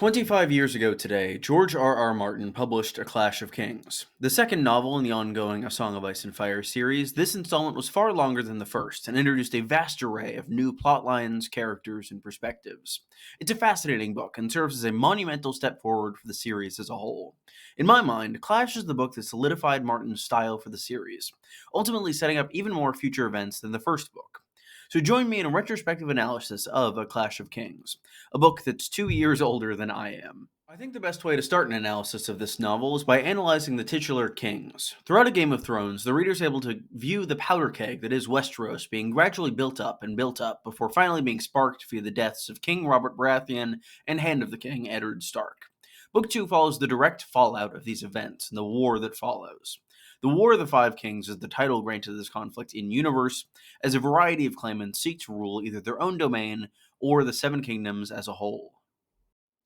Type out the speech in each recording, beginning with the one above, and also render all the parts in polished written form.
25 years ago today, George R. Martin published A Clash of Kings. The second novel in the ongoing A Song of Ice and Fire series, this installment was far longer than the first and introduced a vast array of new plot lines, characters, and perspectives. It's a fascinating book and serves as a monumental step forward for the series as a whole. In my mind, Clash is the book that solidified Martin's style for the series, ultimately setting up even more future events than the first book. So join me in a retrospective analysis of A Clash of Kings, a book that's 2 years older than I am. I think the best way to start an analysis of this novel is by analyzing the titular kings. Throughout A Game of Thrones, the reader is able to view the powder keg that is Westeros being gradually built up and built up before finally being sparked via the deaths of King Robert Baratheon and Hand of the King Eddard Stark. Book 2 follows the direct fallout of these events and the war that follows. The War of the Five Kings is the title granted to this conflict in universe, as a variety of claimants seek to rule either their own domain or the Seven Kingdoms as a whole.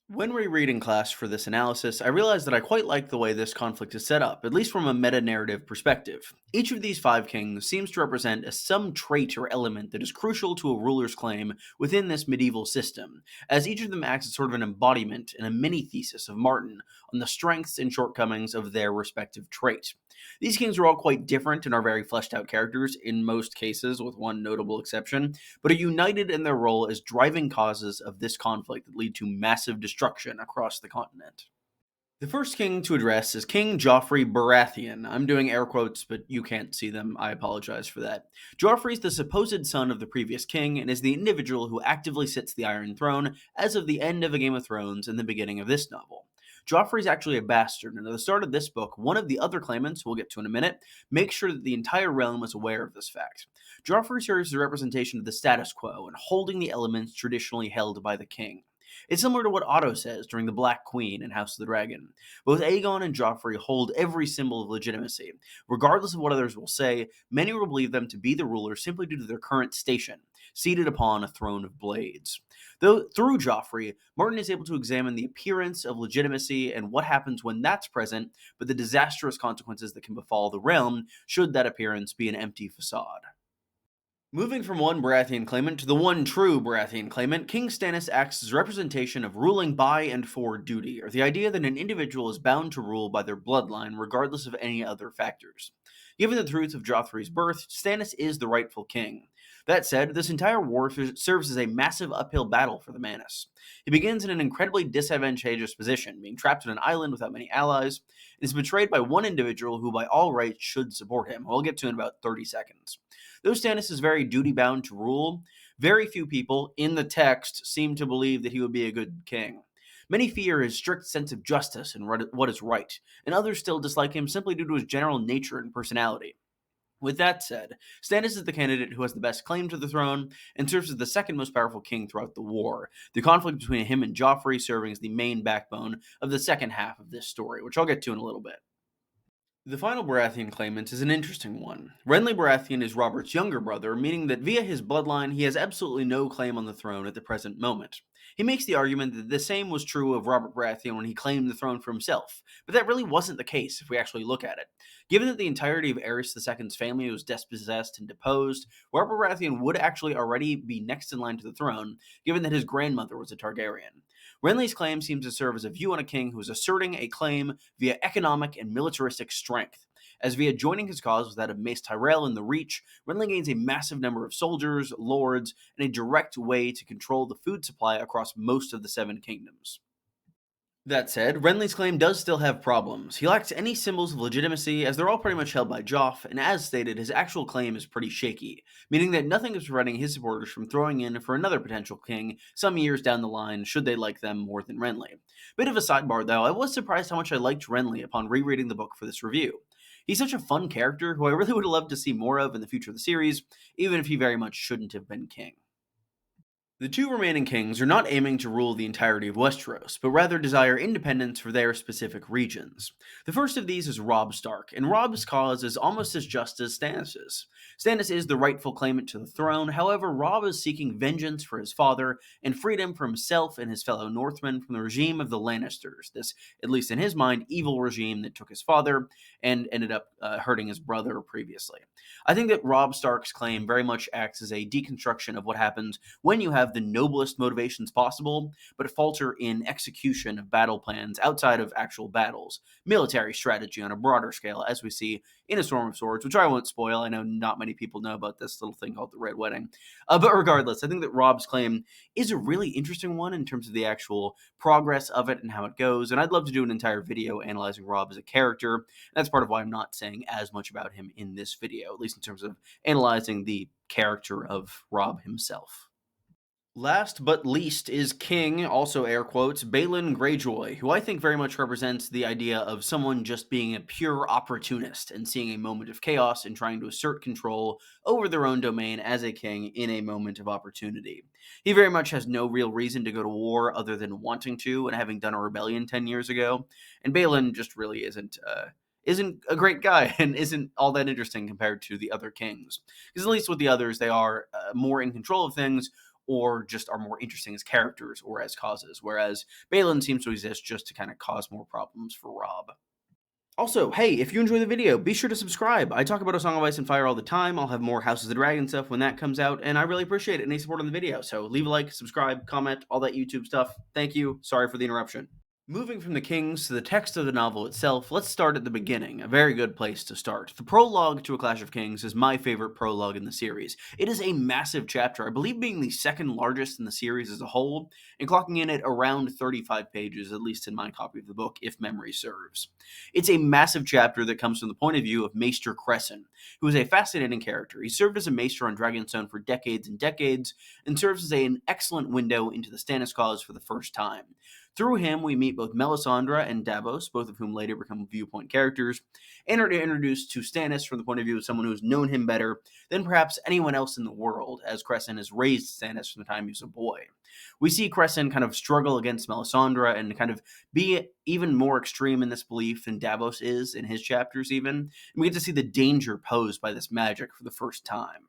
When rereading Clash for this analysis, I realized that I quite like the way this conflict is set up, at least from a meta-narrative perspective. Each of these five kings seems to represent some trait or element that is crucial to a ruler's claim within this medieval system, as each of them acts as sort of an embodiment and a mini-thesis of Martin on the strengths and shortcomings of their respective trait. These kings are all quite different and are very fleshed out characters, in most cases, with one notable exception, but are united in their role as driving causes of this conflict that lead to massive destruction across the continent. The first king to address is King Joffrey Baratheon. I'm doing air quotes, but you can't see them. I apologize for that. Joffrey is the supposed son of the previous king and is the individual who actively sits the Iron Throne as of the end of A Game of Thrones and the beginning of this novel. Joffrey is actually a bastard, and at the start of this book, one of the other claimants, we'll get to in a minute, makes sure that the entire realm is aware of this fact. Joffrey serves as a representation of the status quo and holding the elements traditionally held by the king. It's similar to what Otto says during the Black Queen in House of the Dragon. Both Aegon and Joffrey hold every symbol of legitimacy. Regardless of what others will say, many will believe them to be the ruler simply due to their current station, seated upon a throne of blades. Though through Joffrey, Martin is able to examine the appearance of legitimacy and what happens when that's present, but the disastrous consequences that can befall the realm should that appearance be an empty facade. Moving from one Baratheon claimant to the one true Baratheon claimant, King Stannis acts as a representation of ruling by and for duty, or the idea that an individual is bound to rule by their bloodline regardless of any other factors. Given the truth of Joffrey's birth, Stannis is the rightful king. That said, this entire war serves as a massive uphill battle for the Manus. He begins in an incredibly disadvantageous position, being trapped on an island without many allies, and is betrayed by one individual who by all rights should support him. We'll get to in about 30 seconds. Though Stannis is very duty-bound to rule, very few people in the text seem to believe that he would be a good king. Many fear his strict sense of justice and what is right, and others still dislike him simply due to his general nature and personality. With that said, Stannis is the candidate who has the best claim to the throne and serves as the second most powerful king throughout the war, the conflict between him and Joffrey serving as the main backbone of the second half of this story, which I'll get to in a little bit. The final Baratheon claimant is an interesting one. Renly Baratheon is Robert's younger brother, meaning that via his bloodline he has absolutely no claim on the throne at the present moment. He makes the argument that the same was true of Robert Baratheon when he claimed the throne for himself, but that really wasn't the case if we actually look at it. Given that the entirety of Aerys II's family was dispossessed and deposed, Robert Baratheon would actually already be next in line to the throne, given that his grandmother was a Targaryen. Renly's claim seems to serve as a view on a king who is asserting a claim via economic and militaristic strength. As via joining his cause with that of Mace Tyrell in the Reach, Renly gains a massive number of soldiers, lords, and a direct way to control the food supply across most of the Seven Kingdoms. That said, Renly's claim does still have problems. He lacks any symbols of legitimacy, as they're all pretty much held by Joff, and as stated, his actual claim is pretty shaky, meaning that nothing is preventing his supporters from throwing in for another potential king some years down the line, should they like them more than Renly. Bit of a sidebar though, I was surprised how much I liked Renly upon rereading the book for this review. He's such a fun character who I really would have loved to see more of in the future of the series, even if he very much shouldn't have been king. The two remaining kings are not aiming to rule the entirety of Westeros, but rather desire independence for their specific regions. The first of these is Robb Stark, and Robb's cause is almost as just as Stannis's. Stannis is the rightful claimant to the throne, however, Robb is seeking vengeance for his father and freedom for himself and his fellow Northmen from the regime of the Lannisters, this, at least in his mind, evil regime that took his father and ended up hurting his brother previously. I think that Robb Stark's claim very much acts as a deconstruction of what happens when you have have the noblest motivations possible, but falter in execution of battle plans outside of actual battles, military strategy on a broader scale, as we see in A Storm of Swords, which I won't spoil. I know not many people know about this little thing called the Red Wedding. But regardless, I think that Robb's claim is a really interesting one in terms of the actual progress of it and how it goes, and I'd love to do an entire video analyzing Robb as a character. That's part of why I'm not saying as much about him in this video, at least in terms of analyzing the character of Robb himself. Last but least is King, also air quotes, Balon Greyjoy, who I think very much represents the idea of someone just being a pure opportunist and seeing a moment of chaos and trying to assert control over their own domain as a king in a moment of opportunity. He very much has no real reason to go to war other than wanting to and having done a rebellion 10 years ago, and Balon just really isn't a great guy and isn't all that interesting compared to the other kings. Because at least with the others, they are more in control of things, or just are more interesting as characters or as causes, whereas Balon seems to exist just to kind of cause more problems for Robb. Also, hey, if you enjoy the video, be sure to subscribe. I talk about A Song of Ice and Fire all the time. I'll have more House of the Dragon stuff when that comes out, and I really appreciate any support on the video. So leave a like, subscribe, comment, all that YouTube stuff. Thank you. Sorry for the interruption. Moving from the kings to the text of the novel itself, let's start at the beginning, a very good place to start. The prologue to A Clash of Kings is my favorite prologue in the series. It is a massive chapter, I believe being the second largest in the series as a whole, and clocking in at around 35 pages, at least in my copy of the book, if memory serves. It's a massive chapter that comes from the point of view of Maester Cresson, who is a fascinating character. He served as a maester on Dragonstone for decades and decades, and serves as an excellent window into the Stannis cause for the first time. Through him, we meet both Melisandre and Davos, both of whom later become Viewpoint characters, and are introduced to Stannis from the point of view of someone who has known him better than perhaps anyone else in the world, as Cresson has raised Stannis from the time he was a boy. We see Cresson kind of struggle against Melisandre and kind of be even more extreme in this belief than Davos is in his chapters even, and we get to see the danger posed by this magic for the first time.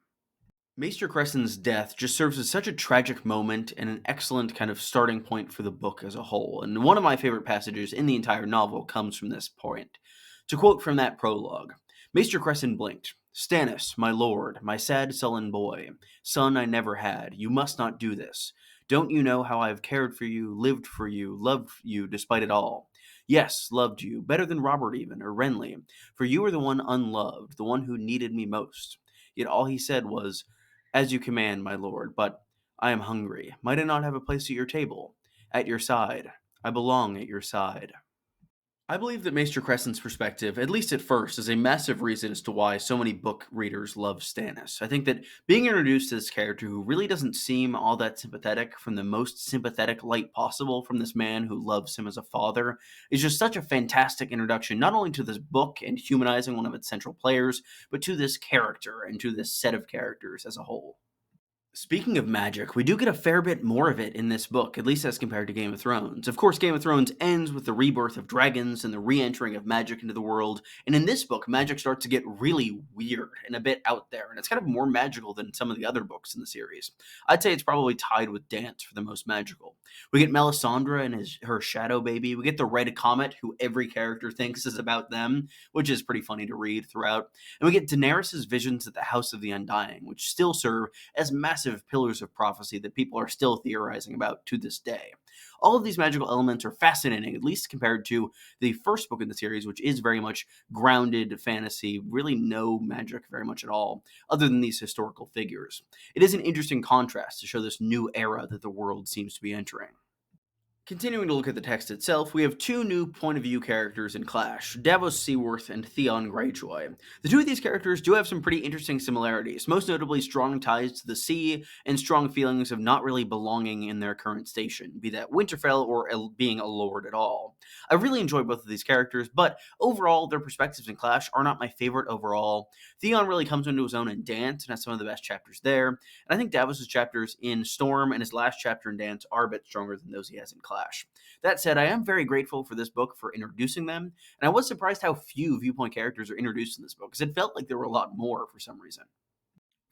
Maester Cresson's death just serves as such a tragic moment and an excellent kind of starting point for the book as a whole, and one of my favorite passages in the entire novel comes from this point. To quote from that prologue, Maester Cresson blinked. "Stannis, my lord, my sad sullen boy, son I never had, you must not do this. Don't you know how I have cared for you, lived for you, loved you despite it all? Yes, loved you, better than Robert even, or Renly, for you were the one unloved, the one who needed me most. Yet all he said was, 'As you command, my lord, but I am hungry. Might I not have a place at your table? At your side. I belong at your side.'" I believe that Maester Cresson's perspective, at least at first, is a massive reason as to why so many book readers love Stannis. I think that being introduced to this character who really doesn't seem all that sympathetic from the most sympathetic light possible from this man who loves him as a father is just such a fantastic introduction, not only to this book and humanizing one of its central players, but to this character and to this set of characters as a whole. Speaking of magic, we do get a fair bit more of it in this book, at least as compared to Game of Thrones. Of course, Game of Thrones ends with the rebirth of dragons and the re-entering of magic into the world, and in this book, magic starts to get really weird and a bit out there, and it's kind of more magical than some of the other books in the series. I'd say it's probably tied with Dance for the most magical. We get Melisandre and her shadow baby. We get the Red Comet, who every character thinks is about them, which is pretty funny to read throughout. And we get Daenerys' visions at the House of the Undying, which still serve as massive pillars of prophecy that people are still theorizing about to this day. All of these magical elements are fascinating, at least compared to the first book in the series, which is very much grounded fantasy, really no magic very much at all, other than these historical figures. It is an interesting contrast to show this new era that the world seems to be entering. Continuing to look at the text itself, we have two new point-of-view characters in Clash, Davos Seaworth and Theon Greyjoy. The two of these characters do have some pretty interesting similarities, most notably strong ties to the sea and strong feelings of not really belonging in their current station, be that Winterfell or being a lord at all. I really enjoy both of these characters, but overall, their perspectives in Clash are not my favorite overall. Theon really comes into his own in Dance and has some of the best chapters there, and I think Davos' chapters in Storm and his last chapter in Dance are a bit stronger than those he has in Clash. That said, I am very grateful for this book for introducing them, and I was surprised how few Viewpoint characters are introduced in this book, because it felt like there were a lot more for some reason.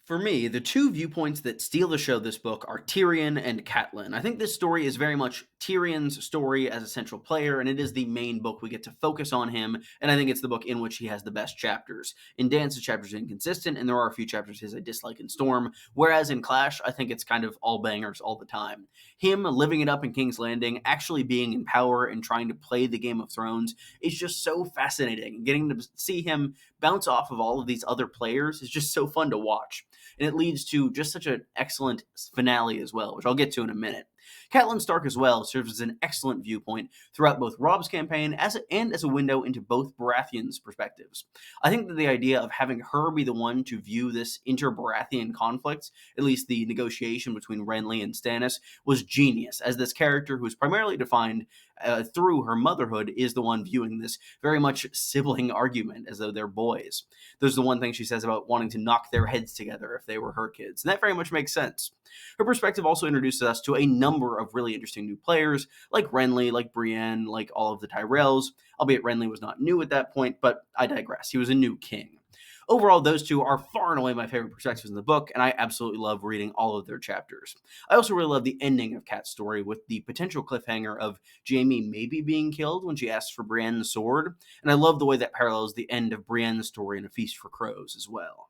For me, the two viewpoints that steal the show this book are Tyrion and Catelyn. I think this story is very much Tyrion's story as a central player, and it is the main book we get to focus on him, and I think it's the book in which he has the best chapters. In Dance's chapters are inconsistent, and there are a few chapters his I dislike in Storm, whereas in Clash, I think it's kind of all bangers all the time. Him living it up in King's Landing, actually being in power and trying to play the Game of Thrones is just so fascinating. Getting to see him bounce off of all of these other players is just so fun to watch. And it leads to just such an excellent finale as well, which I'll get to in a minute. Catelyn Stark as well serves as an excellent viewpoint throughout both Robb's campaign and as a window into both Baratheon's perspectives. I think that the idea of having her be the one to view this inter-Baratheon conflict, at least the negotiation between Renly and Stannis, was genius, as this character, who is primarily defined through her motherhood, is the one viewing this very much sibling argument as though they're boys. There's the one thing she says about wanting to knock their heads together if they were her kids, and that very much makes sense. Her perspective also introduces us to a number of really interesting new players, like Renly, like Brienne, like all of the Tyrells, albeit Renly was not new at that point, but I digress. He was a new king. Overall, those two are far and away my favorite perspectives in the book, and I absolutely love reading all of their chapters. I also really love the ending of Kat's story, with the potential cliffhanger of Jaime maybe being killed when she asks for Brienne's sword, and I love the way that parallels the end of Brienne's story in A Feast for Crows as well.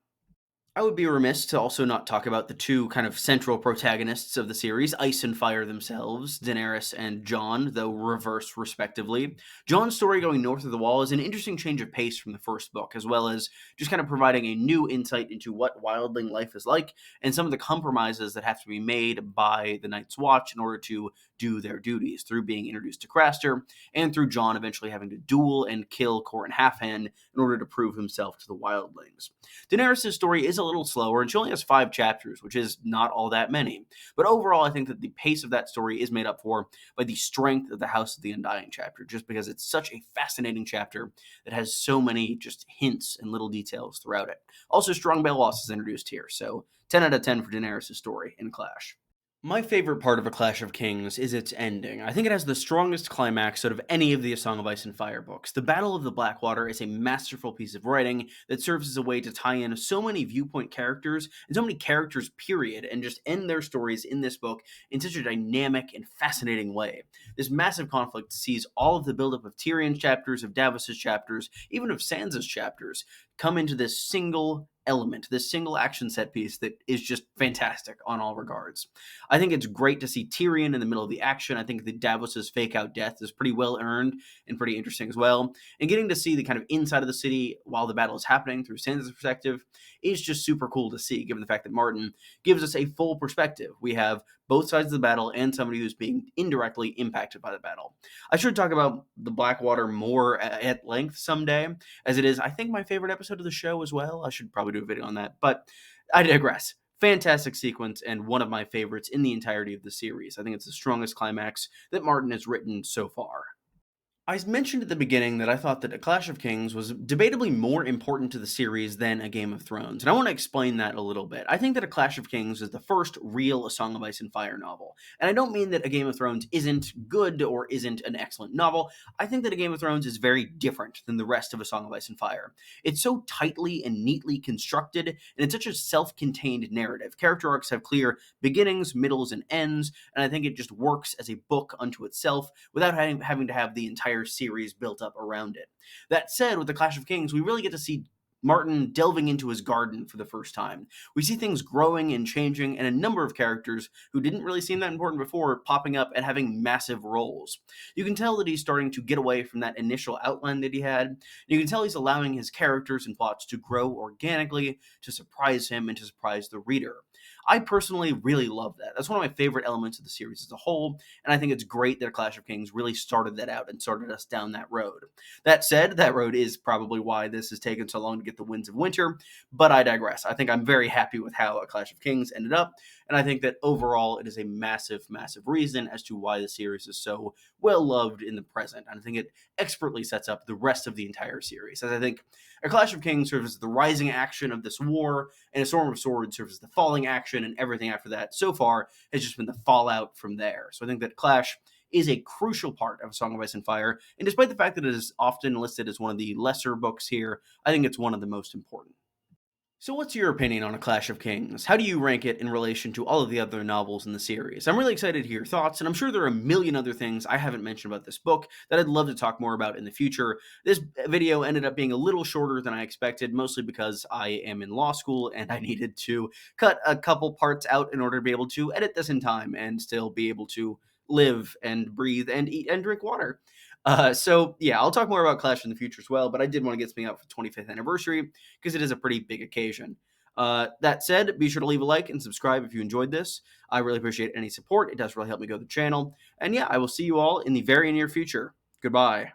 I would be remiss to also not talk about the two kind of central protagonists of the series, Ice and Fire themselves, Daenerys and Jon, though reversed respectively. Jon's story going north of the Wall is an interesting change of pace from the first book, as well as just kind of providing a new insight into what wildling life is like and some of the compromises that have to be made by the Night's Watch in order to do their duties, through being introduced to Craster and through Jon eventually having to duel and kill Qhorin Halfhand in order to prove himself to the wildlings. Daenerys' story is a little slower, and she only has 5 chapters, which is not all that many. But overall, I think that the pace of that story is made up for by the strength of the House of the Undying chapter, just because it's such a fascinating chapter that has so many just hints and little details throughout it. Also, strong Balos is introduced here, so 10 out of 10 for Daenerys' story in Clash. My favorite part of A Clash of Kings is its ending. I think it has the strongest climax out of any of the A Song of Ice and Fire books. The Battle of the Blackwater is a masterful piece of writing that serves as a way to tie in so many viewpoint characters, and so many characters, period, and just end their stories in this book in such a dynamic and fascinating way. This massive conflict sees all of the buildup of Tyrion's chapters, of Davos' chapters, even of Sansa's chapters, come into this single element, this single action set piece that is just fantastic on all regards. I think it's great to see Tyrion in the middle of the action. I think that Davos's fake out death is pretty well earned and pretty interesting as well. And getting to see the kind of inside of the city while the battle is happening through Sansa's perspective is just super cool to see, given the fact that Martin gives us a full perspective. We have both sides of the battle and somebody who's being indirectly impacted by the battle. I should talk about the Blackwater more at length someday, as it is, I think, my favorite episode of the show as well. I should probably do a video on that, but I digress. Fantastic sequence and one of my favorites in the entirety of the series. I think it's the strongest climax that Martin has written so far. I mentioned at the beginning that I thought that A Clash of Kings was debatably more important to the series than A Game of Thrones, and I want to explain that a little bit. I think that A Clash of Kings is the first real A Song of Ice and Fire novel, and I don't mean that A Game of Thrones isn't good or isn't an excellent novel. I think that A Game of Thrones is very different than the rest of A Song of Ice and Fire. It's so tightly and neatly constructed, and it's such a self-contained narrative. Character arcs have clear beginnings, middles, and ends, and I think it just works as a book unto itself without having to have the entire series built up around it. That said, with The Clash of Kings, we really get to see Martin delving into his garden for the first time. We see things growing and changing, and a number of characters who didn't really seem that important before popping up and having massive roles. You can tell that he's starting to get away from that initial outline that he had. You can tell he's allowing his characters and plots to grow organically, to surprise him and to surprise the reader. I personally really love that. That's one of my favorite elements of the series as a whole, and I think it's great that A Clash of Kings really started that out and started us down that road. That said, that road is probably why this has taken so long to get the Winds of Winter, but I digress. I think I'm very happy with how A Clash of Kings ended up, and I think that overall it is a massive, massive reason as to why the series is so well loved in the present. And I think it expertly sets up the rest of the entire series, as I think A Clash of Kings serves as the rising action of this war, and A Storm of Swords serves as the falling action, and everything after that so far has just been the fallout from there. So I think that Clash is a crucial part of A Song of Ice and Fire, and despite the fact that it is often listed as one of the lesser books here, I think it's one of the most important. So, what's your opinion on A Clash of Kings? How do you rank it in relation to all of the other novels in the series? I'm really excited to hear your thoughts, and I'm sure there are a million other things I haven't mentioned about this book that I'd love to talk more about in the future. This video ended up being a little shorter than I expected, mostly because I am in law school and I needed to cut a couple parts out in order to be able to edit this in time and still be able to live and breathe and eat and drink water. So yeah, I'll talk more about Clash in the future as well, but I did want to get something out for the 25th anniversary because it is a pretty big occasion. That said, be sure to leave a like and subscribe if you enjoyed this. I really appreciate any support. It does really help me grow the channel. And yeah, I will see you all in the very near future. Goodbye.